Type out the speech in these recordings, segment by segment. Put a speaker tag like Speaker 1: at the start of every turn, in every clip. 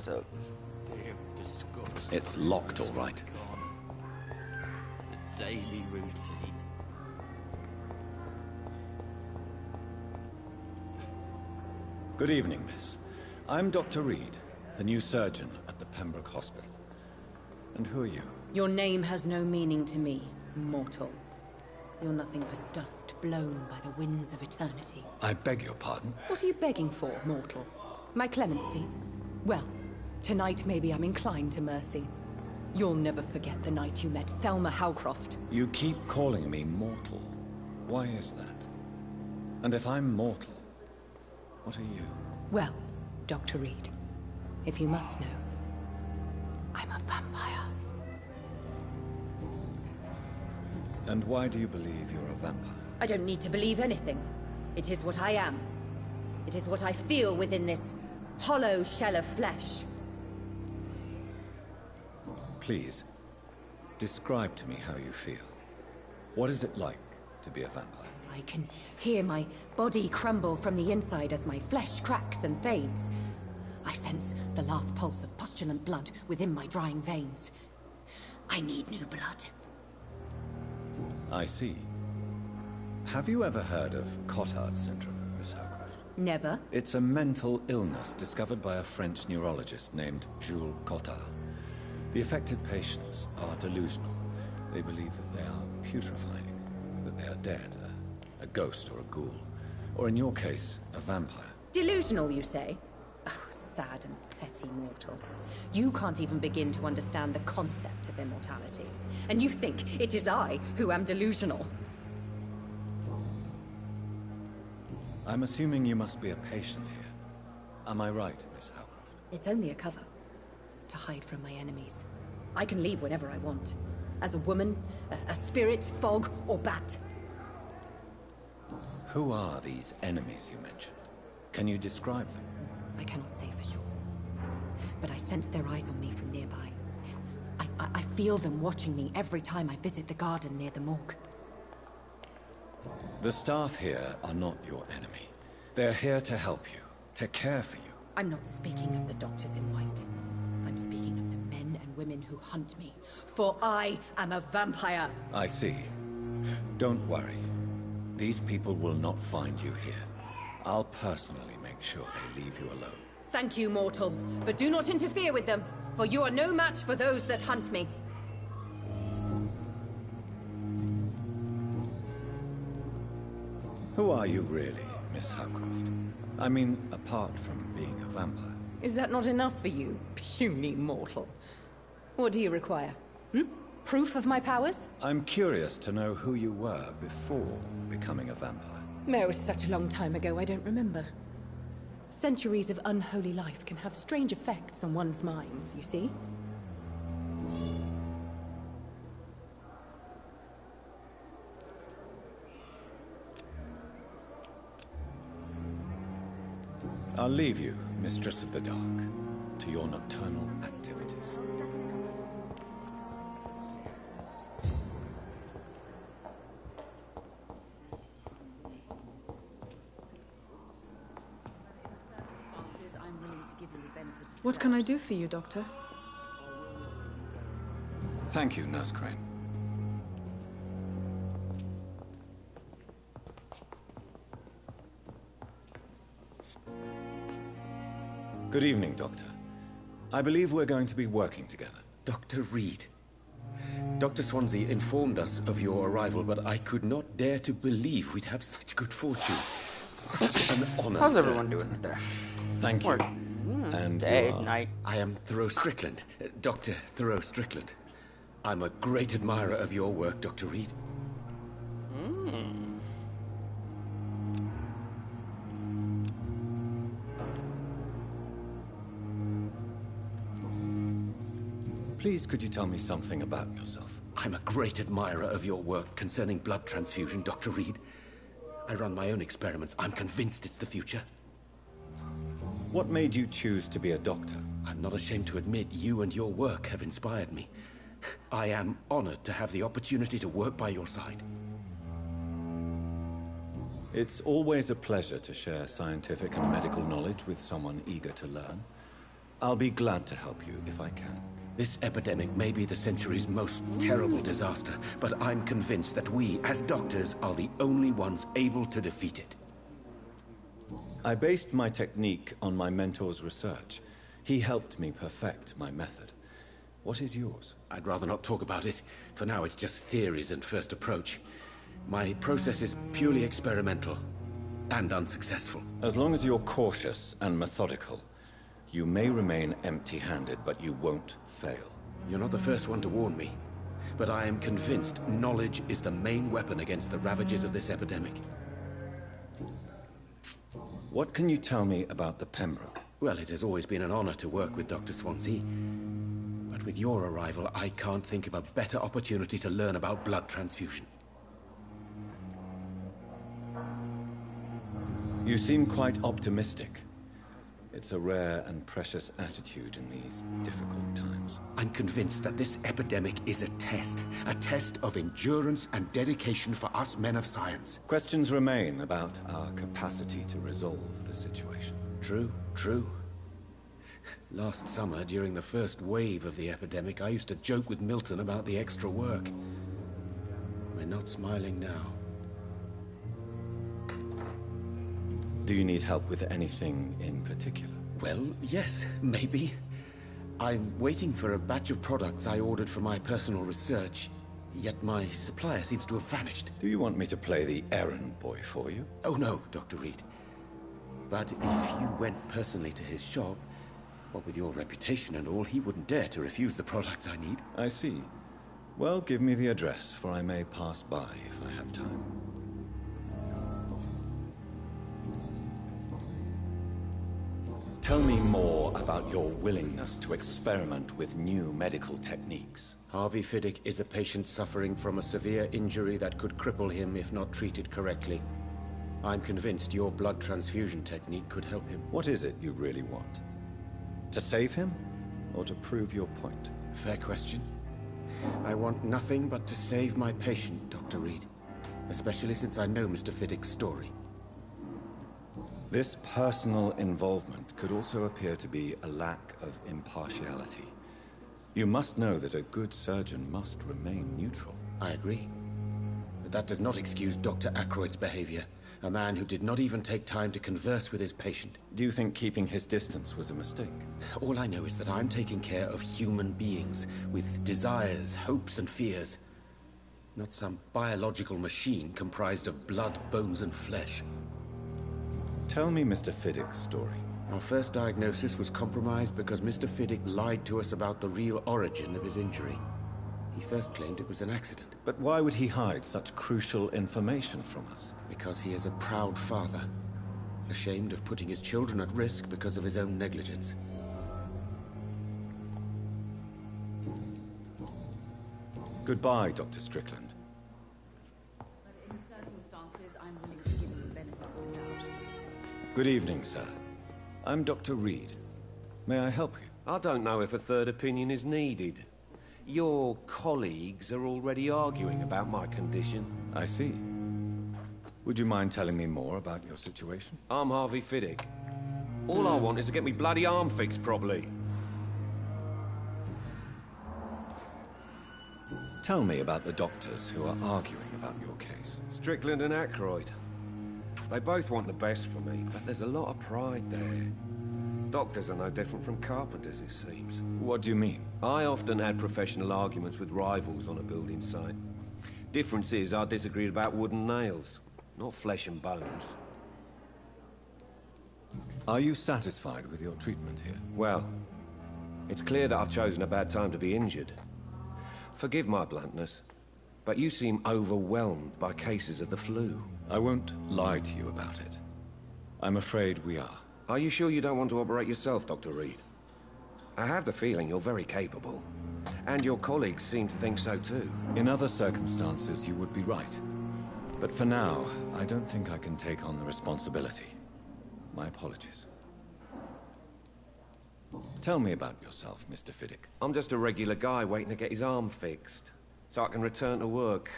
Speaker 1: what's up.
Speaker 2: It's locked, all right.
Speaker 3: The daily routine.
Speaker 2: Good evening, miss. I'm Dr. Reed, the new surgeon at the Pembroke Hospital. And who are you?
Speaker 4: Your name has no meaning to me, mortal. You're nothing but dust blown by the winds of eternity.
Speaker 2: I beg your pardon?
Speaker 4: What are you begging for, mortal? My clemency? Well, tonight maybe I'm inclined to mercy. You'll never forget the night you met Thelma Howcroft.
Speaker 2: You keep calling me mortal. Why is that? And if I'm mortal, what are you?
Speaker 4: Well, Dr. Reed, if you must know, I'm a vampire.
Speaker 2: And why do you believe you're a vampire?
Speaker 4: I don't need to believe anything. It is what I am. It is what I feel within this hollow shell of flesh.
Speaker 2: Please, describe to me how you feel. What is it like to be a vampire?
Speaker 4: I can hear my body crumble from the inside as my flesh cracks and fades. I sense the last pulse of postulant blood within my drying veins. I need new blood.
Speaker 2: I see. Have you ever heard of Cotard's syndrome, Miss Howcroft?
Speaker 4: Never.
Speaker 2: It's a mental illness discovered by a French neurologist named Jules Cotard. The affected patients are delusional. They believe that they are putrefying, that they are dead, a ghost or a ghoul, or in your case, a vampire.
Speaker 4: Delusional, you say? Oh, sad and petty mortal. You can't even begin to understand the concept of immortality. And you think it is I who am delusional.
Speaker 2: I'm assuming you must be a patient here. Am I right, Miss Howcroft?
Speaker 4: It's only a cover. To hide from my enemies. I can leave whenever I want. As a woman, a spirit, fog, or bat.
Speaker 2: Who are these enemies you mentioned? Can you describe them?
Speaker 4: I cannot say for sure. But I sense their eyes on me from nearby. I feel them watching me every time I visit the garden near the morgue.
Speaker 2: The staff here are not your enemy. They're here to help you, to care for you.
Speaker 4: I'm not speaking of the doctors in white. I'm speaking of the men and women who hunt me. For I am a vampire.
Speaker 2: I see. Don't worry. These people will not find you here. I'll personally make sure they leave you alone.
Speaker 4: Thank you, mortal. But do not interfere with them, for you are no match for those that hunt me.
Speaker 2: Who are you really, Miss Howcroft? I mean, apart from being a vampire.
Speaker 4: Is that not enough for you, puny mortal? What do you require? Proof of my powers?
Speaker 2: I'm curious to know who you were before becoming a vampire.
Speaker 4: It was such a long time ago, I don't remember. Centuries of unholy life can have strange effects on one's minds, you see?
Speaker 2: I'll leave you, Mistress of the Dark, to your nocturnal activities.
Speaker 5: What can I do for you, Doctor?
Speaker 2: Thank you, Nurse Crane. Good evening, Doctor. I believe we're going to be working together.
Speaker 6: Dr. Reed. Dr. Swansea informed us of your arrival, but I could not dare to believe we'd have such good fortune. Such an honor,
Speaker 1: How's
Speaker 6: sir.
Speaker 1: everyone doing today?
Speaker 2: Thank you.
Speaker 1: Work.
Speaker 2: And
Speaker 1: Day,
Speaker 2: you are...
Speaker 1: night.
Speaker 6: I am Thoreau Strickland, Dr. Thoreau Strickland. I'm a great admirer of your work, Dr. Reed.
Speaker 2: Please, could you tell me something about yourself?
Speaker 6: I'm a great admirer of your work concerning blood transfusion, Dr. Reed. I run my own experiments. I'm convinced it's the future.
Speaker 2: What made you choose to be a doctor?
Speaker 6: I'm not ashamed to admit you and your work have inspired me. I am honored to have the opportunity to work by your side.
Speaker 2: It's always a pleasure to share scientific and medical knowledge with someone eager to learn. I'll be glad to help you if I can.
Speaker 6: This epidemic may be the century's most terrible disaster, but I'm convinced that we, as doctors, are the only ones able to defeat it.
Speaker 2: I based my technique on my mentor's research. He helped me perfect my method. What is yours?
Speaker 6: I'd rather not talk about it. For now, it's just theories and first approach. My process is purely experimental and unsuccessful.
Speaker 2: As long as you're cautious and methodical, you may remain empty-handed, but you won't fail.
Speaker 6: You're not the first one to warn me, but I am convinced knowledge is the main weapon against the ravages of this epidemic.
Speaker 2: What can you tell me about the Pembroke?
Speaker 6: Well, it has always been an honor to work with Dr. Swansea. But with your arrival, I can't think of a better opportunity to learn about blood transfusion.
Speaker 2: You seem quite optimistic. It's a rare and precious attitude in these difficult times.
Speaker 6: I'm convinced that this epidemic is a test of endurance and dedication for us men of science.
Speaker 2: Questions remain about our capacity to resolve the situation.
Speaker 6: True. Last summer, during the first wave of the epidemic, I used to joke with Milton about the extra work. We're not smiling now.
Speaker 2: Do you need help with anything in particular?
Speaker 6: Well, yes, maybe. I'm waiting for a batch of products I ordered for my personal research, yet my supplier seems to have vanished.
Speaker 2: Do you want me to play the errand boy for you?
Speaker 6: Oh no, Dr. Reed. But if you went personally to his shop, what with your reputation and all, he wouldn't dare to refuse the products I need.
Speaker 2: I see. Well, give me the address, for I may pass by if I have time. Tell me more about your willingness to experiment with new medical techniques.
Speaker 6: Harvey Fiddick is a patient suffering from a severe injury that could cripple him if not treated correctly. I'm convinced your blood transfusion technique could help him.
Speaker 2: What is it you really want? To save him, or to prove your point?
Speaker 6: Fair question. I want nothing but to save my patient, Dr. Reed. Especially since I know Mr. Fiddick's story.
Speaker 2: This personal involvement could also appear to be a lack of impartiality. You must know that a good surgeon must remain neutral.
Speaker 6: I agree. But that does not excuse Dr. Ackroyd's behavior. A man who did not even take time to converse with his patient.
Speaker 2: Do you think keeping his distance was a mistake?
Speaker 6: All I know is that I'm taking care of human beings with desires, hopes, and fears. Not some biological machine comprised of blood, bones, and flesh.
Speaker 2: Tell me Mr. Fiddick's story.
Speaker 6: Our first diagnosis was compromised because Mr. Fiddick lied to us about the real origin of his injury. He first claimed it was an accident.
Speaker 2: But why would he hide such crucial information from us?
Speaker 6: Because he is a proud father, ashamed of putting his children at risk because of his own negligence.
Speaker 2: Goodbye, Dr. Strickland.
Speaker 5: But in the circumstances, I'm willing to give you the benefit of the doubt.
Speaker 2: Good evening, sir. I'm Dr. Reed. May I help you?
Speaker 1: I don't know if a third opinion is needed. Your colleagues are already arguing about my condition.
Speaker 2: I see. Would you mind telling me more about your situation?
Speaker 1: I'm Harvey Fiddick. All I want is to get me bloody arm fixed properly.
Speaker 2: Tell me about the doctors who are arguing about your case.
Speaker 1: Strickland and Ackroyd. They both want the best for me, but there's a lot of pride there. Doctors are no different from carpenters, it seems.
Speaker 2: What do you mean?
Speaker 1: I often had professional arguments with rivals on a building site. Difference is, I disagreed about wooden nails, not flesh and bones.
Speaker 2: Are you satisfied with your treatment here?
Speaker 1: Well, it's clear that I've chosen a bad time to be injured. Forgive my bluntness, but you seem overwhelmed by cases of the flu.
Speaker 2: I won't lie to you about it. I'm afraid we are.
Speaker 1: Are you sure you don't want to operate yourself, Dr. Reed? I have the feeling you're very capable. And your colleagues seem to think so too.
Speaker 2: In other circumstances, you would be right. But for now, I don't think I can take on the responsibility. My apologies. Tell me about yourself, Mr. Fiddick.
Speaker 1: I'm just a regular guy waiting to get his arm fixed, so I can return to work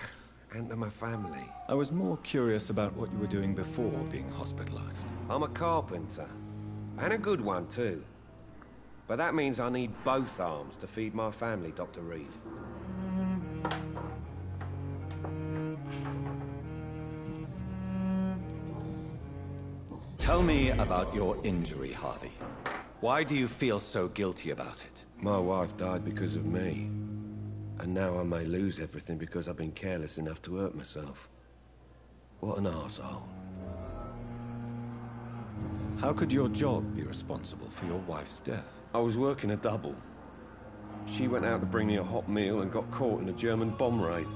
Speaker 1: and to my family.
Speaker 2: I was more curious about what you were doing before being hospitalized.
Speaker 1: I'm a carpenter, and a good one too. But that means I need both arms to feed my family, Dr. Reed.
Speaker 2: Tell me about your injury, Harvey. Why do you feel so guilty about it?
Speaker 1: My wife died because of me. And now I may lose everything because I've been careless enough to hurt myself. What an arsehole.
Speaker 2: How could your job be responsible for your wife's death?
Speaker 1: I was working a double. She went out to bring me a hot meal and got caught in a German bomb raid.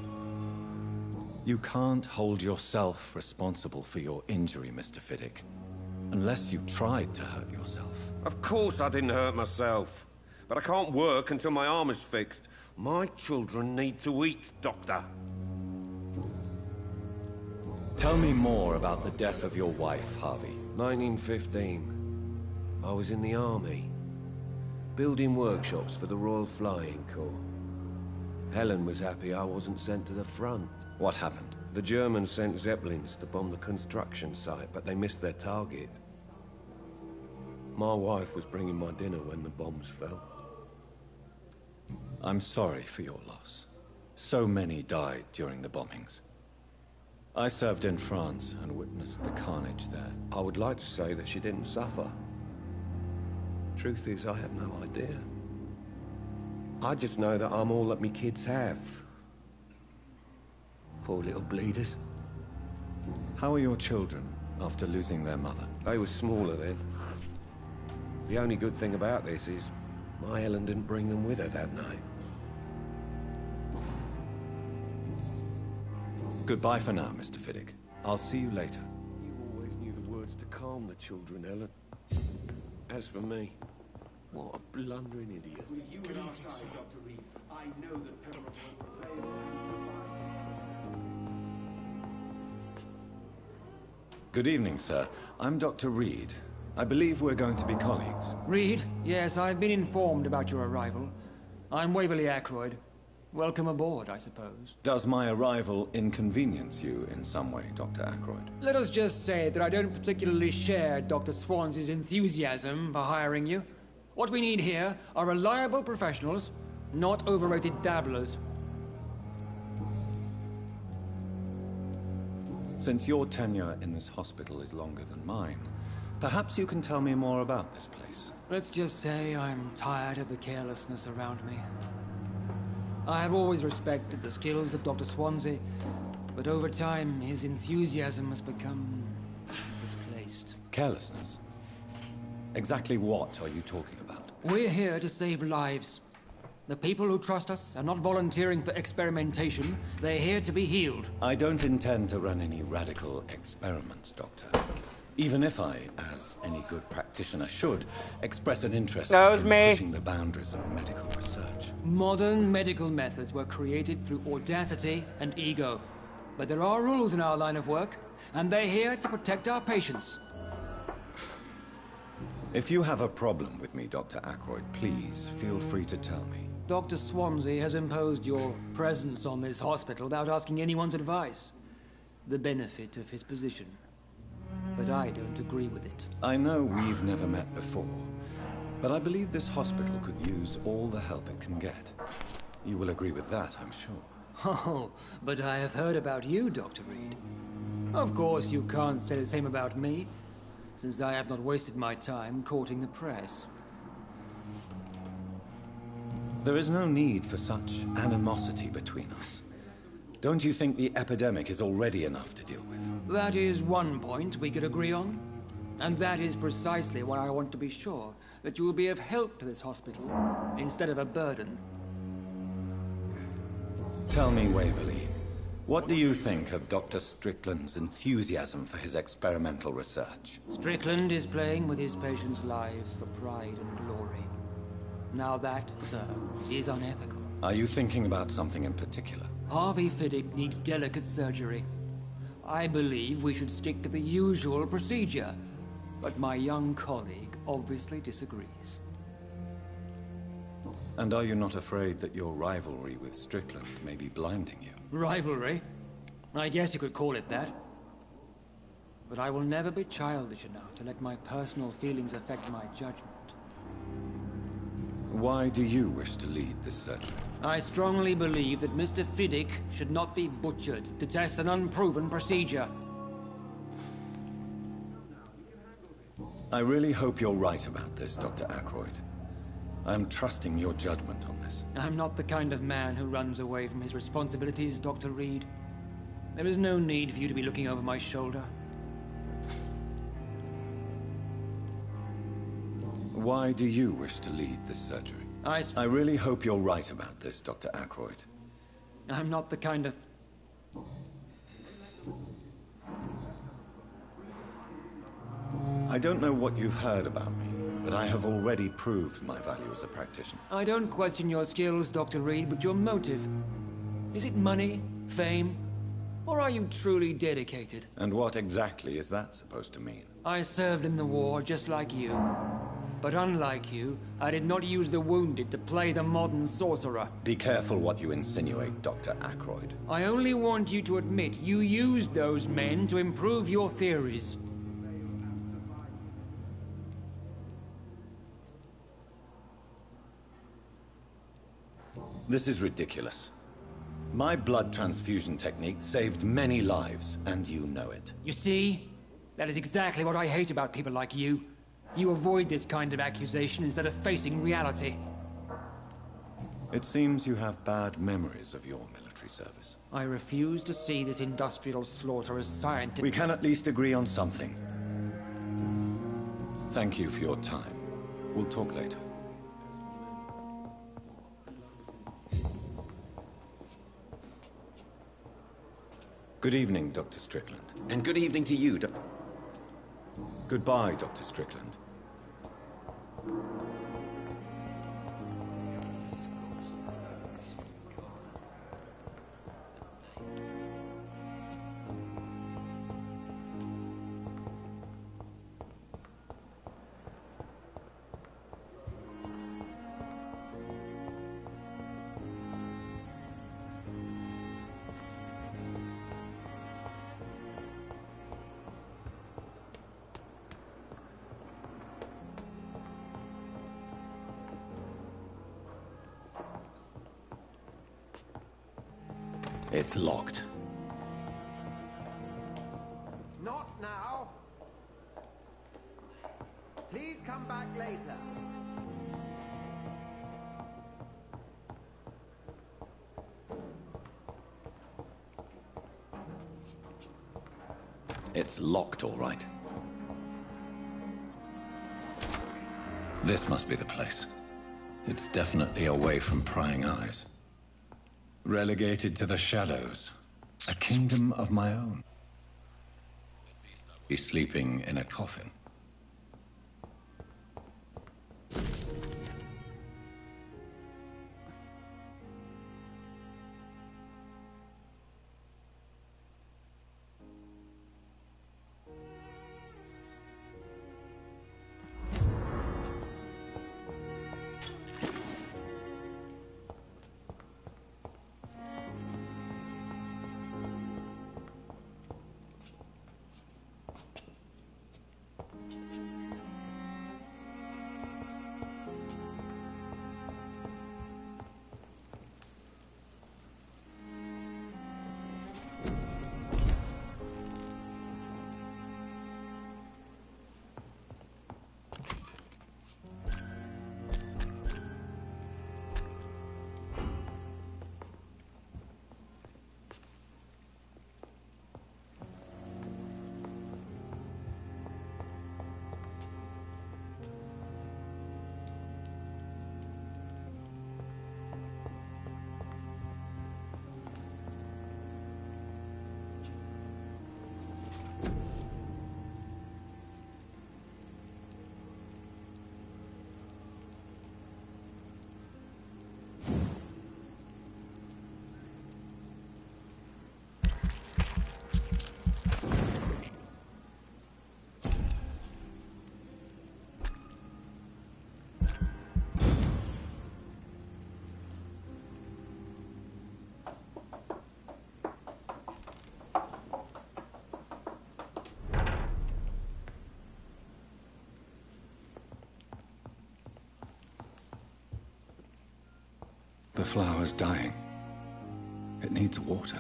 Speaker 2: You can't hold yourself responsible for your injury, Mr. Fiddick. Unless you tried to hurt yourself.
Speaker 1: Of course I didn't hurt myself. But I can't work until my arm is fixed. My children need to eat, Doctor.
Speaker 2: Tell me more about the death of your wife, Harvey.
Speaker 1: 1915. I was in the army. Building workshops for the Royal Flying Corps. Helen was happy I wasn't sent to the front.
Speaker 2: What happened?
Speaker 1: The Germans sent Zeppelins to bomb the construction site, but they missed their target. My wife was bringing my dinner when the bombs fell.
Speaker 2: I'm sorry for your loss. So many died during the bombings. I served in France and witnessed the carnage there.
Speaker 1: I would like to say that she didn't suffer. Truth is, I have no idea. I just know that I'm all that me kids have. Poor little bleeders.
Speaker 2: How are your children after losing their mother?
Speaker 1: They were smaller then. The only good thing about this is my Helen didn't bring them with her that night.
Speaker 2: Goodbye for now, Mr. Fiddick. I'll see you later.
Speaker 1: You always knew the words to calm the children, Helen. As for me, what a blundering idiot.
Speaker 3: With you at our side, Dr. Reed, I know that Pembroke will prevail and survive.
Speaker 2: Good evening, sir. I'm Dr. Reed. I believe we're going to be colleagues.
Speaker 7: Reed? Yes, I've been informed about your arrival. I'm Waverly Ackroyd. Welcome aboard, I suppose.
Speaker 2: Does my arrival inconvenience you in some way, Dr. Ackroyd?
Speaker 7: Let us just say that I don't particularly share Dr. Swansea's enthusiasm for hiring you. What we need here are reliable professionals, not overrated dabblers.
Speaker 2: Since your tenure in this hospital is longer than mine, perhaps you can tell me more about this place.
Speaker 7: Let's just say I'm tired of the carelessness around me. I have always respected the skills of Dr. Swansea, but over time his enthusiasm has become displaced.
Speaker 2: Carelessness? Exactly what are you talking about?
Speaker 7: We're here to save lives. The people who trust us are not volunteering for experimentation. They're here to be healed.
Speaker 2: I don't intend to run any radical experiments, Doctor. Even if I, as any good practitioner should, express an interest in pushing the boundaries of medical research.
Speaker 7: Modern medical methods were created through audacity and ego. But there are rules in our line of work, and they're here to protect our patients.
Speaker 2: If you have a problem with me, Dr. Ackroyd, please feel free to tell me.
Speaker 7: Dr. Swansea has imposed your presence on this hospital without asking anyone's advice. The benefit of his position. But I don't agree with it.
Speaker 2: I know we've never met before, but I believe this hospital could use all the help it can get. You will agree with that, I'm sure.
Speaker 7: Oh, but I have heard about you, Dr. Reed. Of course, you can't say the same about me, since I have not wasted my time courting the press.
Speaker 2: There is no need for such animosity between us. Don't you think the epidemic is already enough to deal with?
Speaker 7: That is one point we could agree on. And that is precisely why I want to be sure that you will be of help to this hospital, instead of a burden.
Speaker 2: Tell me, Waverly, what do you think of Dr. Strickland's enthusiasm for his experimental research?
Speaker 7: Strickland is playing with his patients' lives for pride and glory. Now that, sir, is unethical.
Speaker 2: Are you thinking about something in particular?
Speaker 7: Harvey Fiddick needs delicate surgery. I believe we should stick to the usual procedure, but my young colleague obviously disagrees.
Speaker 2: And are you not afraid that your rivalry with Strickland may be blinding you?
Speaker 7: Rivalry? I guess you could call it that. But I will never be childish enough to let my personal feelings affect my judgment.
Speaker 2: Why do you wish to lead this surgery?
Speaker 7: I strongly believe that Mr. Fiddick should not be butchered to test an unproven procedure.
Speaker 2: I really hope you're right about this, Dr. Ackroyd. I'm trusting your judgment on this.
Speaker 7: I'm not the kind of man who runs away from his responsibilities, Dr. Reed. There is no need for you to be looking over my shoulder.
Speaker 2: Why do you wish to lead this surgery? I really hope you're right about this, Dr. Ackroyd.
Speaker 7: I'm not the kind of...
Speaker 2: I don't know what you've heard about me, but I have already proved my value as a practitioner.
Speaker 7: I don't question your skills, Dr. Reed, but your motive. Is it money, fame, or are you truly dedicated?
Speaker 2: And what exactly is that supposed to mean?
Speaker 7: I served in the war just like you. But unlike you, I did not use the wounded to play the modern sorcerer.
Speaker 2: Be careful what you insinuate, Dr. Ackroyd.
Speaker 7: I only want you to admit you used those men to improve your theories.
Speaker 2: This is ridiculous. My blood transfusion technique saved many lives, and you know it.
Speaker 7: You see? That is exactly what I hate about people like you. You avoid this kind of accusation instead of facing reality.
Speaker 2: It seems you have bad memories of your military service.
Speaker 7: I refuse to see this industrial slaughter as scientific.
Speaker 2: We can at least agree on something. Thank you for your time. We'll talk later. Good evening, Dr. Strickland.
Speaker 6: And good evening to you,
Speaker 2: Goodbye, Dr. Strickland. It's locked.
Speaker 8: Not now. Please come back later.
Speaker 2: It's locked, all right. This must be the place. It's definitely away from prying eyes. Relegated to the shadows. A kingdom of my own. Be sleeping in a coffin. flower's dying. It needs water.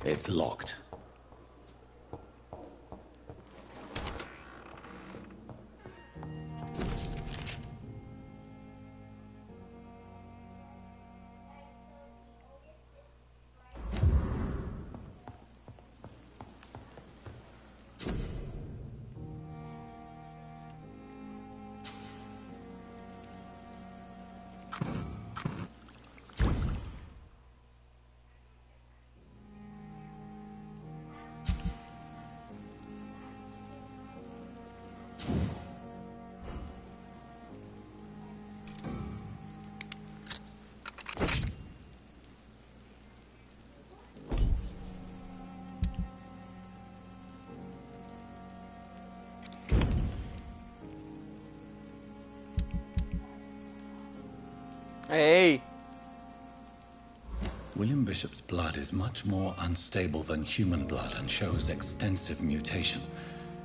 Speaker 2: It's locked.
Speaker 9: Hey!
Speaker 2: William Bishop's blood is much more unstable than human blood and shows extensive mutation.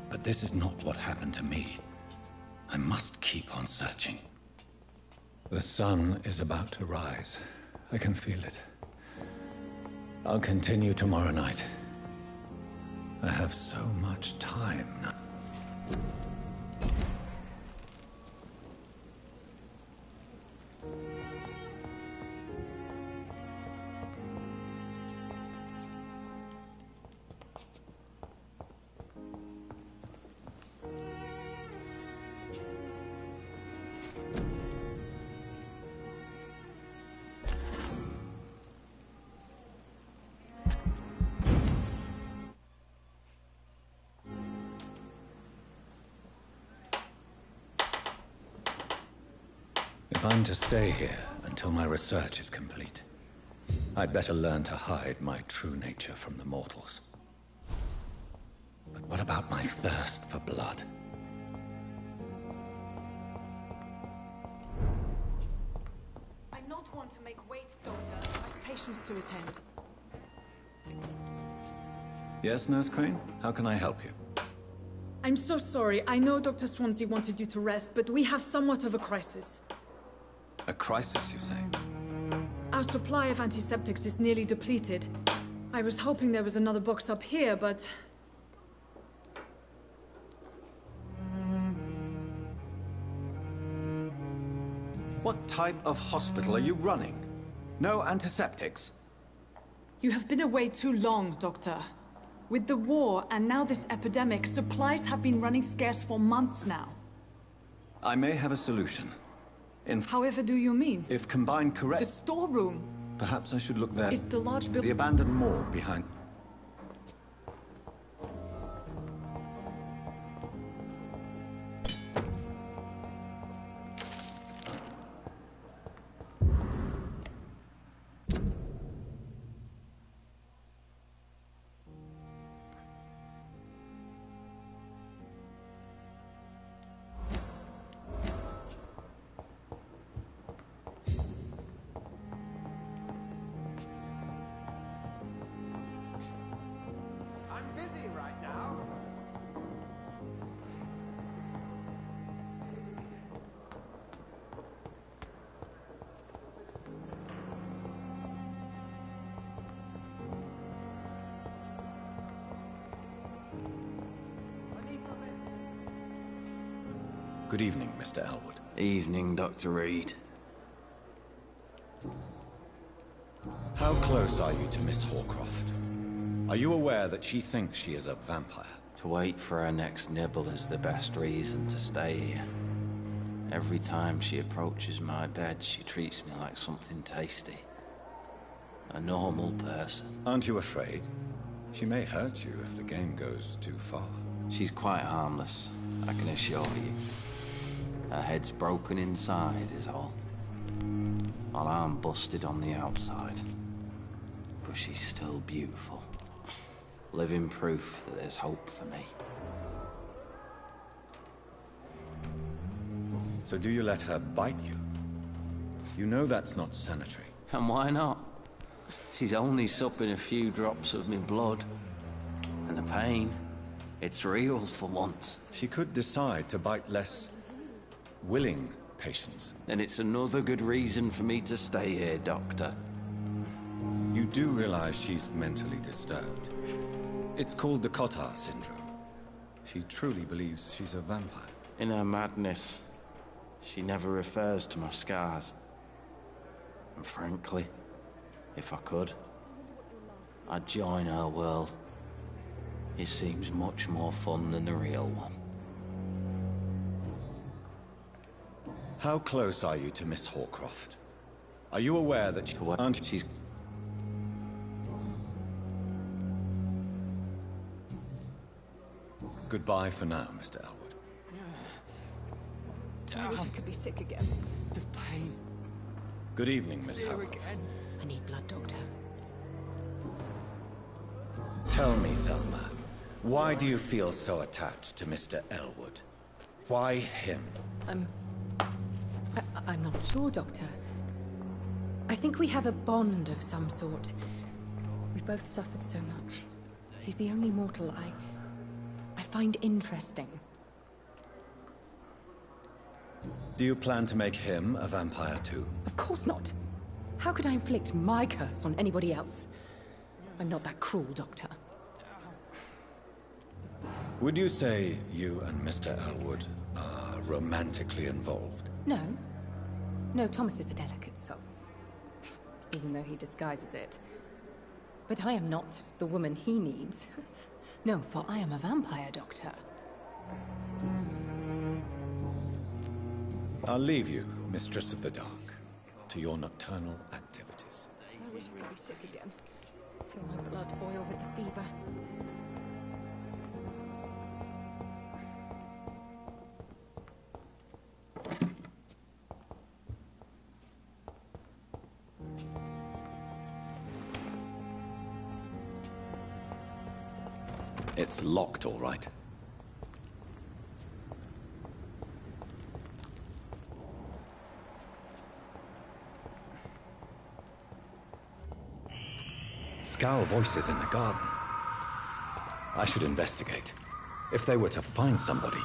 Speaker 2: But this is not what happened to me. I must keep on searching. The sun is about to rise. I can feel it. I'll continue tomorrow night. I have so much time now. If I'm to stay here until my research is complete, I'd better learn to hide my true nature from the mortals. But what about my thirst for blood?
Speaker 5: I'm not one to make wait, Doctor. I have patients to attend.
Speaker 2: Yes, Nurse Crane? How can I help you?
Speaker 10: I'm so sorry. I know Dr. Swansea wanted you to rest, but we have somewhat of a crisis.
Speaker 2: A crisis, you say?
Speaker 10: Our supply of antiseptics is nearly depleted. I was hoping there was another box up here, but...
Speaker 2: What type of hospital are you running? No antiseptics?
Speaker 10: You have been away too long, Doctor. With the war and now this epidemic, supplies have been running scarce for months now.
Speaker 2: I may have a solution.
Speaker 10: However do you mean?
Speaker 2: If combined correct...
Speaker 10: The storeroom!
Speaker 2: Perhaps I should look there.
Speaker 10: It's the large building...
Speaker 2: The abandoned moor behind... Good evening, Mr. Elwood.
Speaker 9: Evening, Dr. Reed.
Speaker 2: How close are you to Miss Horcroft? Are you aware that she thinks she is a vampire?
Speaker 9: To wait for her next nibble is the best reason to stay here. Every time she approaches my bed, she treats me like something tasty. A normal person.
Speaker 2: Aren't you afraid? She may hurt you if the game goes too far.
Speaker 9: She's quite harmless, I can assure you. Her head's broken inside is all. While I'm busted on the outside. But she's still beautiful. Living proof that there's hope for me.
Speaker 2: So do you let her bite you? You know that's not sanitary.
Speaker 9: And why not? She's only supping a few drops of me blood. And the pain, it's real for once.
Speaker 2: She could decide to bite less willing patients.
Speaker 9: Then it's another good reason for me to stay here, Doctor.
Speaker 2: You do realize she's mentally disturbed. It's called the Cotard syndrome. She truly believes she's a vampire.
Speaker 9: In her madness, she never refers to my scars. And frankly, if I could, I'd join her world. It seems much more fun than the real one.
Speaker 2: How close are you to Miss Horcroft? Are you aware that she... aren't
Speaker 9: she's...
Speaker 2: Goodbye for now, Mr. Elwood.
Speaker 4: I wish I could be sick again.
Speaker 10: The pain.
Speaker 2: Good evening, Miss
Speaker 10: Here
Speaker 2: Howard.
Speaker 10: again.
Speaker 4: I need blood, Doctor.
Speaker 2: Tell me, Thelma, why do you feel so attached to Mr. Elwood? Why him?
Speaker 4: I'm not sure, Doctor. I think we have a bond of some sort. We've both suffered so much. He's the only mortal I find interesting.
Speaker 2: Do you plan to make him a vampire too?
Speaker 4: Of course not. How could I inflict my curse on anybody else? I'm not that cruel, Doctor.
Speaker 2: Would you say you and Mr. Elwood are romantically involved?
Speaker 4: No. No, Thomas is a delicate soul. Even though he disguises it. But I am not the woman he needs. No, for I am a vampire, Doctor.
Speaker 2: I'll leave you, Mistress of the Dark, to your nocturnal activities.
Speaker 4: I wish I could be sick again. Feel my blood boil with the fever.
Speaker 2: It's locked, all right. Scowl voices in the garden. I should investigate. If they were to find somebody.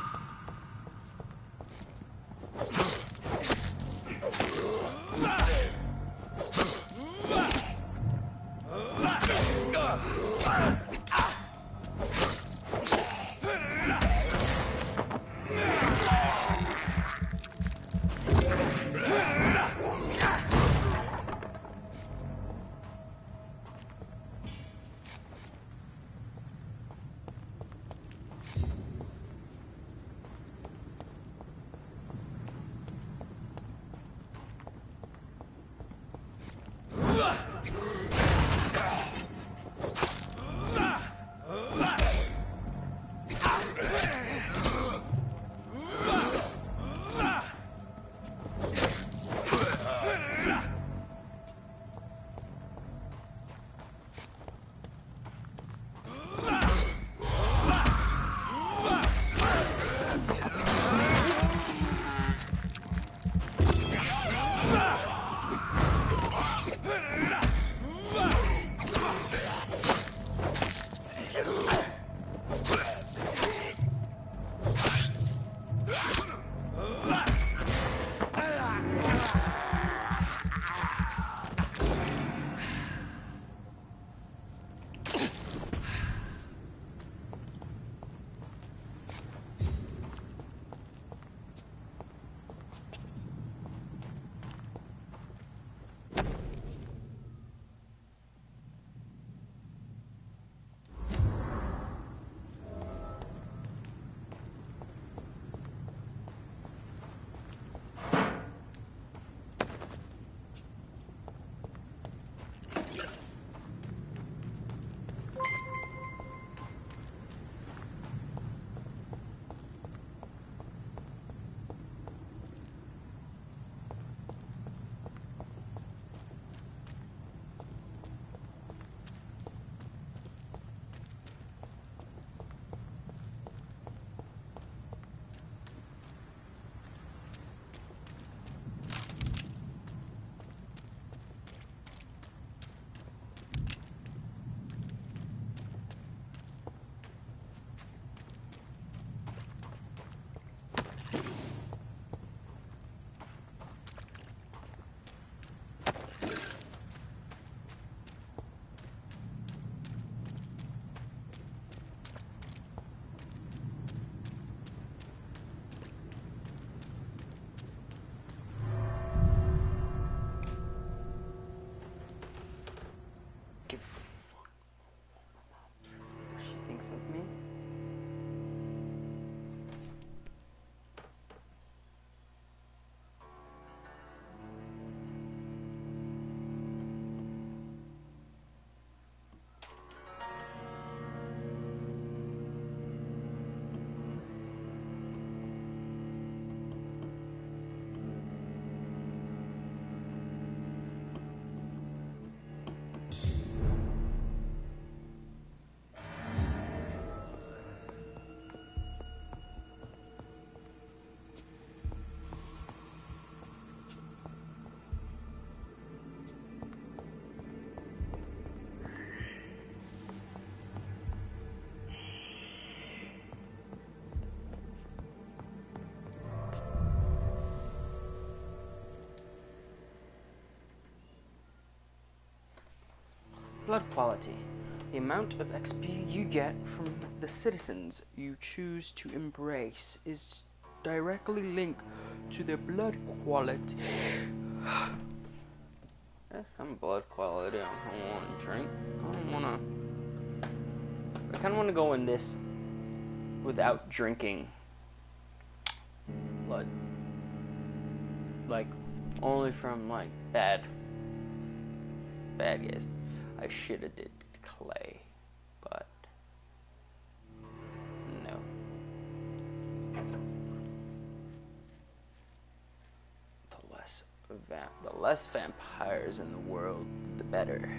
Speaker 11: Blood quality. The amount of XP you get from the citizens you choose to embrace is directly linked to their blood quality. There's some blood quality I want to drink. I kind of want to go in this without drinking blood. Like, only from, like, bad guys. I should have did clay, but no. The less vampires in the world, the better.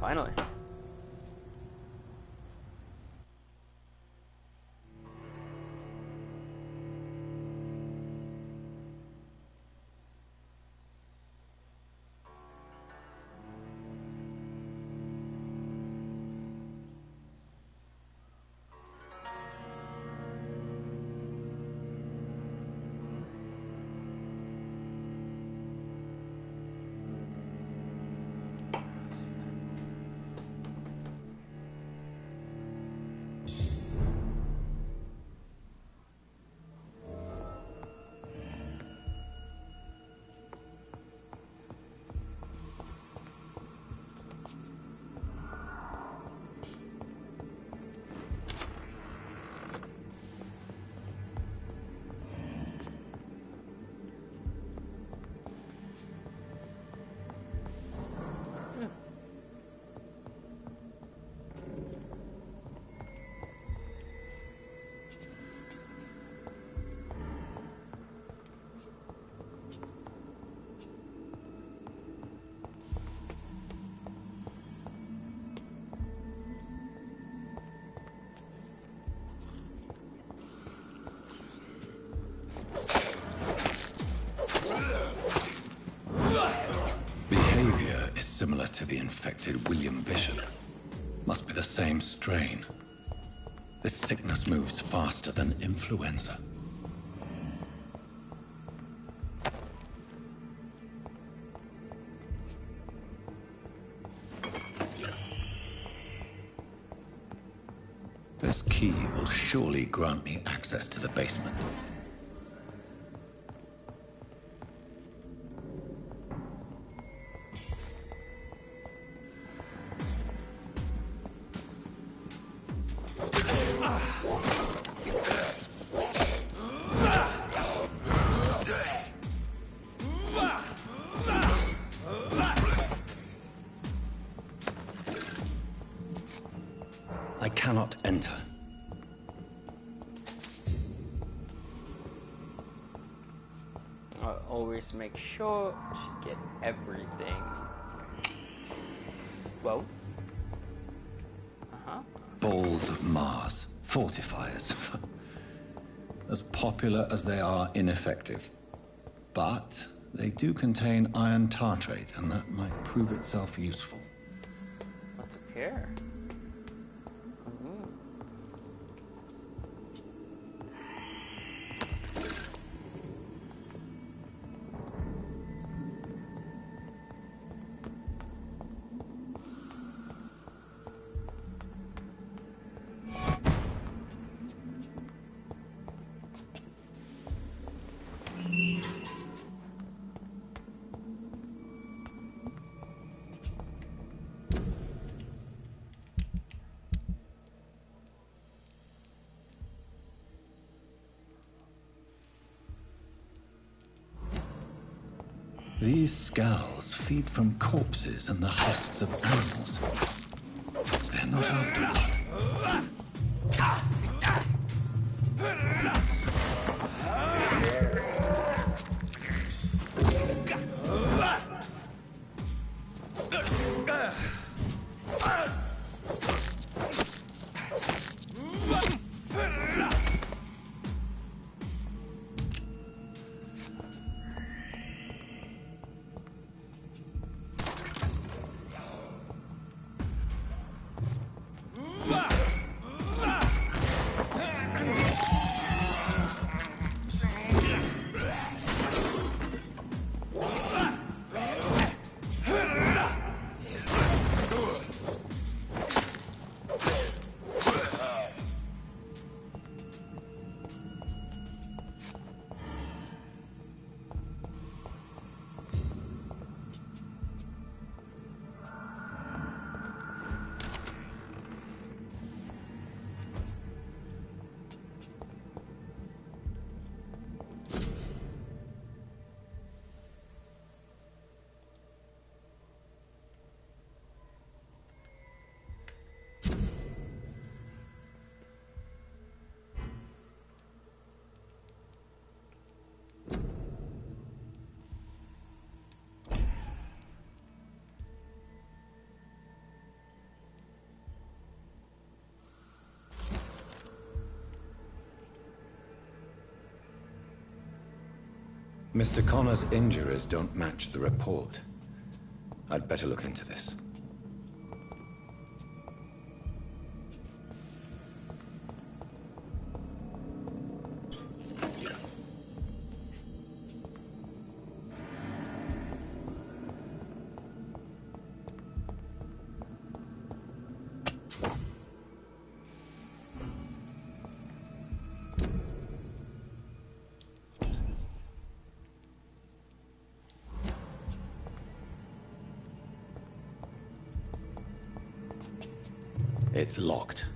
Speaker 11: Finally.
Speaker 2: Behavior is similar to the infected William Bishop. Must be the same strain. This sickness moves faster than influenza. This key will surely grant me access to the basement. I cannot enter.
Speaker 11: I'll always make sure to get everything. Well.
Speaker 2: Balls of Mars. Fortifiers. As popular as they are ineffective. But they do contain iron tartrate, and that might prove itself useful.
Speaker 11: What's up here?
Speaker 2: These skulls feed from corpses and the husks of animals. They're not after blood. Mr. Connor's injuries don't match the report. I'd better look into this. It's locked.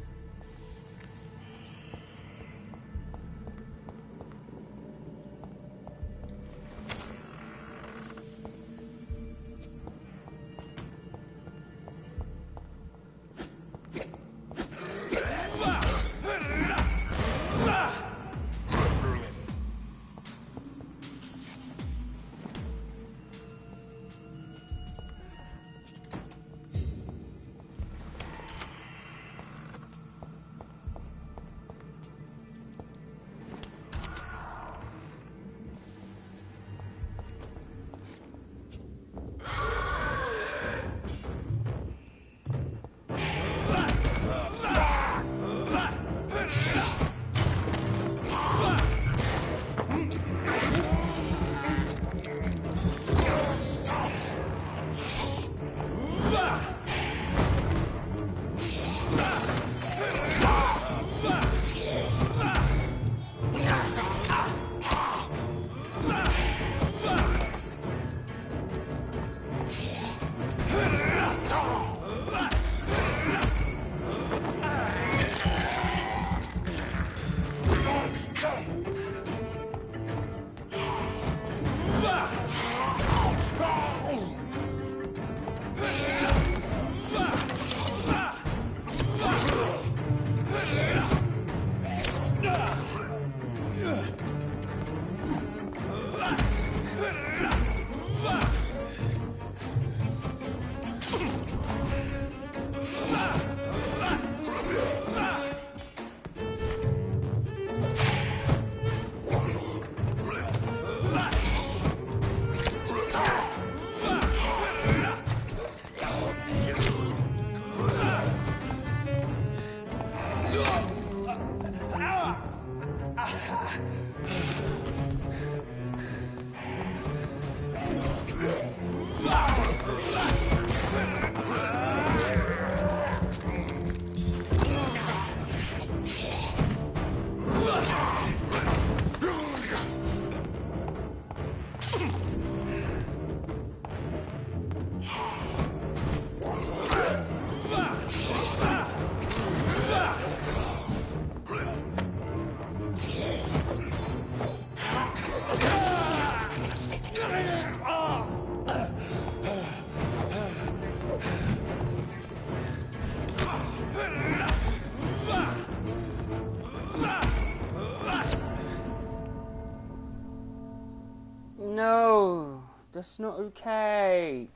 Speaker 11: No, that's not okay.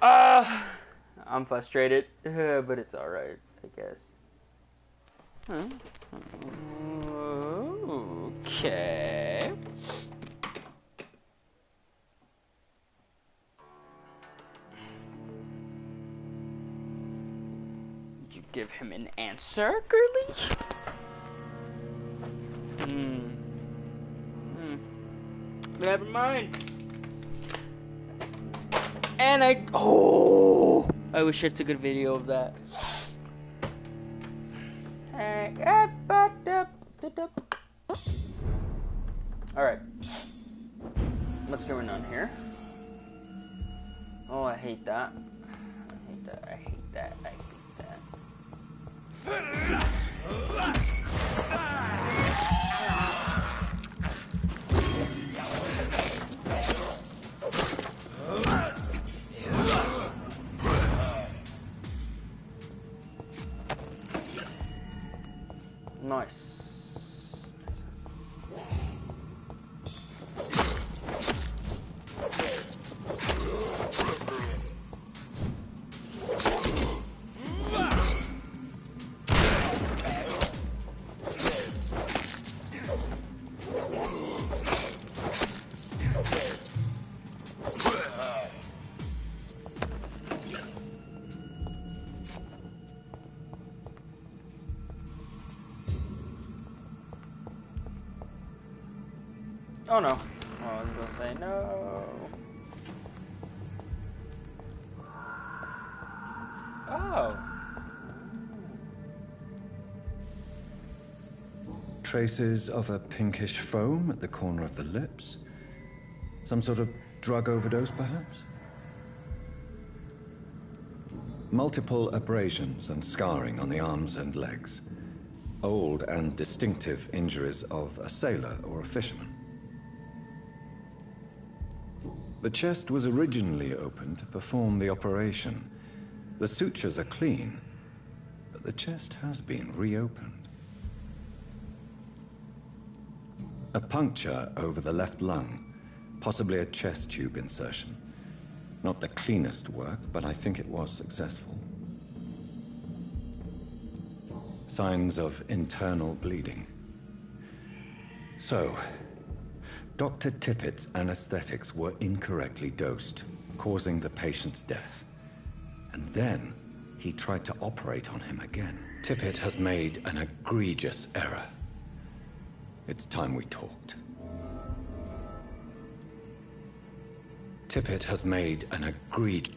Speaker 11: I'm frustrated, but it's alright, I guess. Okay. Did you give him an answer, girly? Never mind. And I wish I took a video of that. Alright. What's going on here? Oh, I hate that. I hate that. I hate that. I hate that. Nice. Oh no. Oh, I was gonna say no. Oh.
Speaker 2: Traces of a pinkish foam at the corner of the lips. Some sort of drug overdose, perhaps? Multiple abrasions and scarring on the arms and legs. Old and distinctive injuries of a sailor or a fisherman. The chest was originally opened to perform the operation. The sutures are clean, but the chest has been reopened. A puncture over the left lung, possibly a chest tube insertion. Not the cleanest work, but I think it was successful. Signs of internal bleeding. So, Dr. Tippett's anesthetics were incorrectly dosed, causing the patient's death. And then, he tried to operate on him again. Tippett has made an egregious error. It's time we talked. Tippett has made an egregious...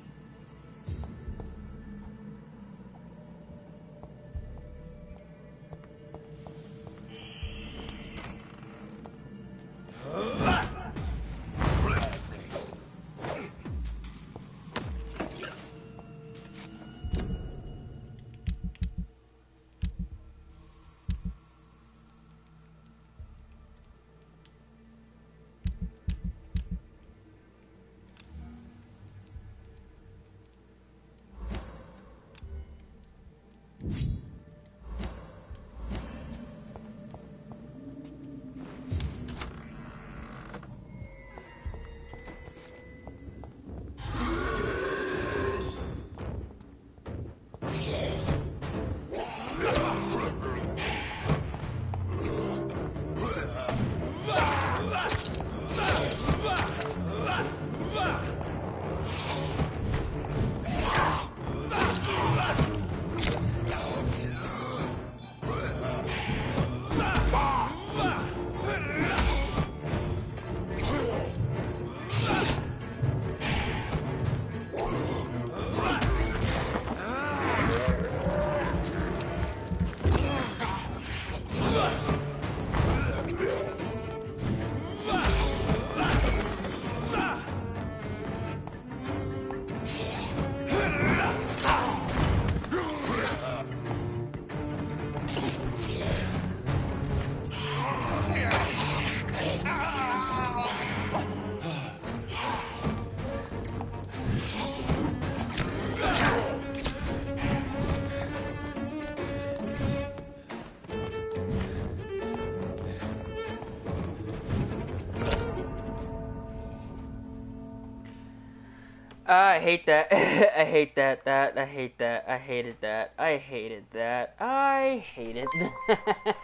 Speaker 11: I hate that. I hate that. I hate that. I hated that. I hated that. I hated that.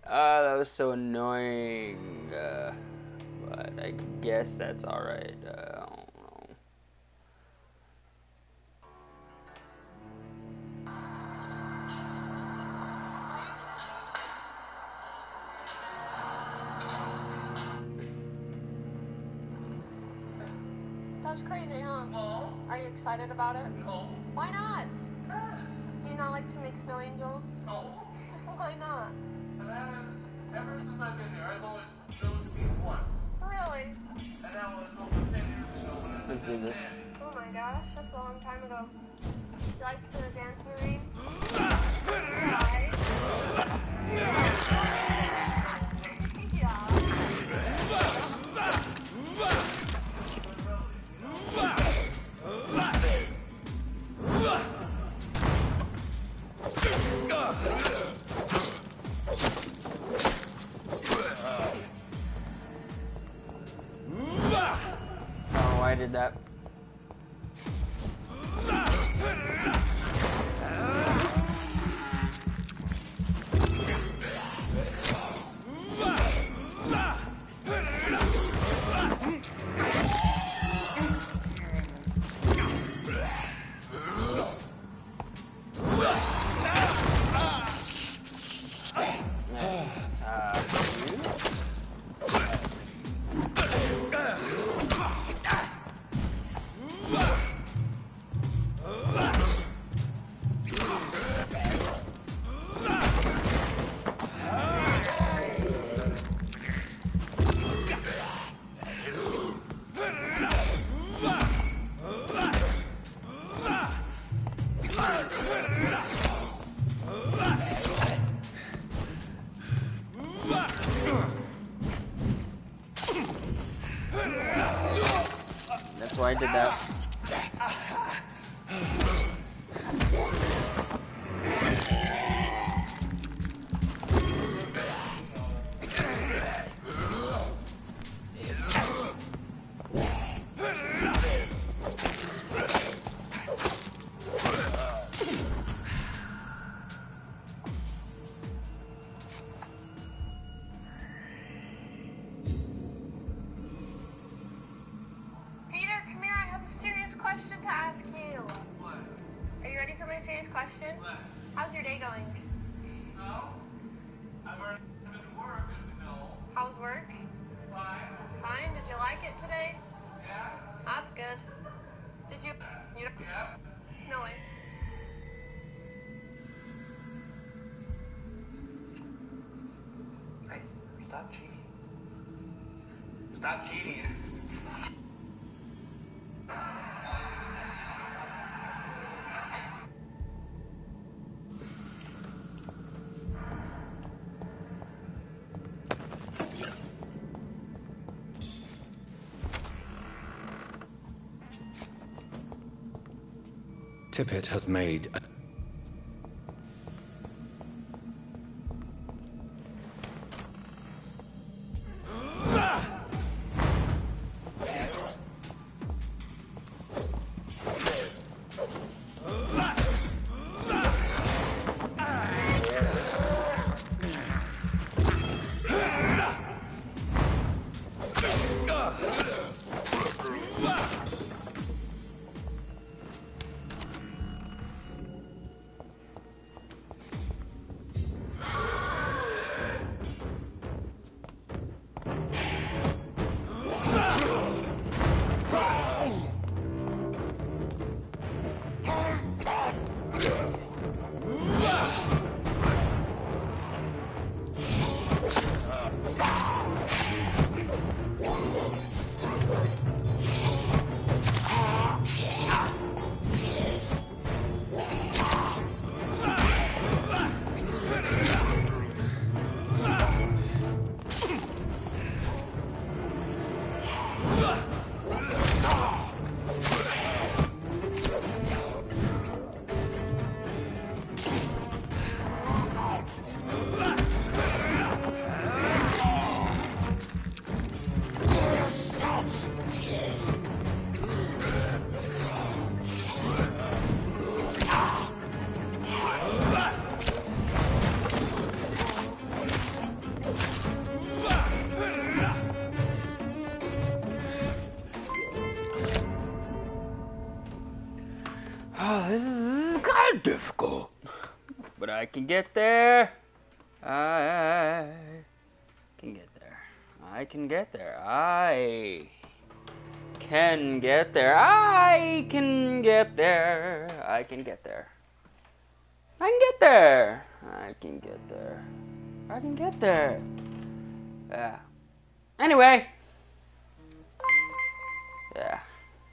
Speaker 11: Ah, that was so annoying. But I guess that's alright. I don't know.
Speaker 12: That's crazy, huh? No. Are you excited about it? No. Why not? Do you not like to make snow angels? No. Why not?
Speaker 13: Ever since I've been here, I've always chosen to be one.
Speaker 12: Really?
Speaker 13: And now it's over 10 years ago when I
Speaker 11: Let's do this.
Speaker 12: Oh my gosh, that's a long time ago. You like to dance, Marine?
Speaker 11: I did that. why I did that.
Speaker 12: Peter, come here. I have a serious question to ask you. What? Are you ready for my serious question? What? How's your day going?
Speaker 13: No. I've already been to work and no.
Speaker 12: How's work?
Speaker 13: Fine.
Speaker 12: Fine. Did you like it today?
Speaker 13: Yeah.
Speaker 12: That's good. Did you? You don't?
Speaker 13: Yeah.
Speaker 12: No way.
Speaker 13: Hey, stop cheating. Stop cheating.
Speaker 2: Tippett has made a...
Speaker 11: Oh, this is kind of difficult, but I can get there. I can get there. I can get there. I can get there. I can get there. I can get there. I can get there. I can get there. I can get there. Yeah. Anyway. Yeah.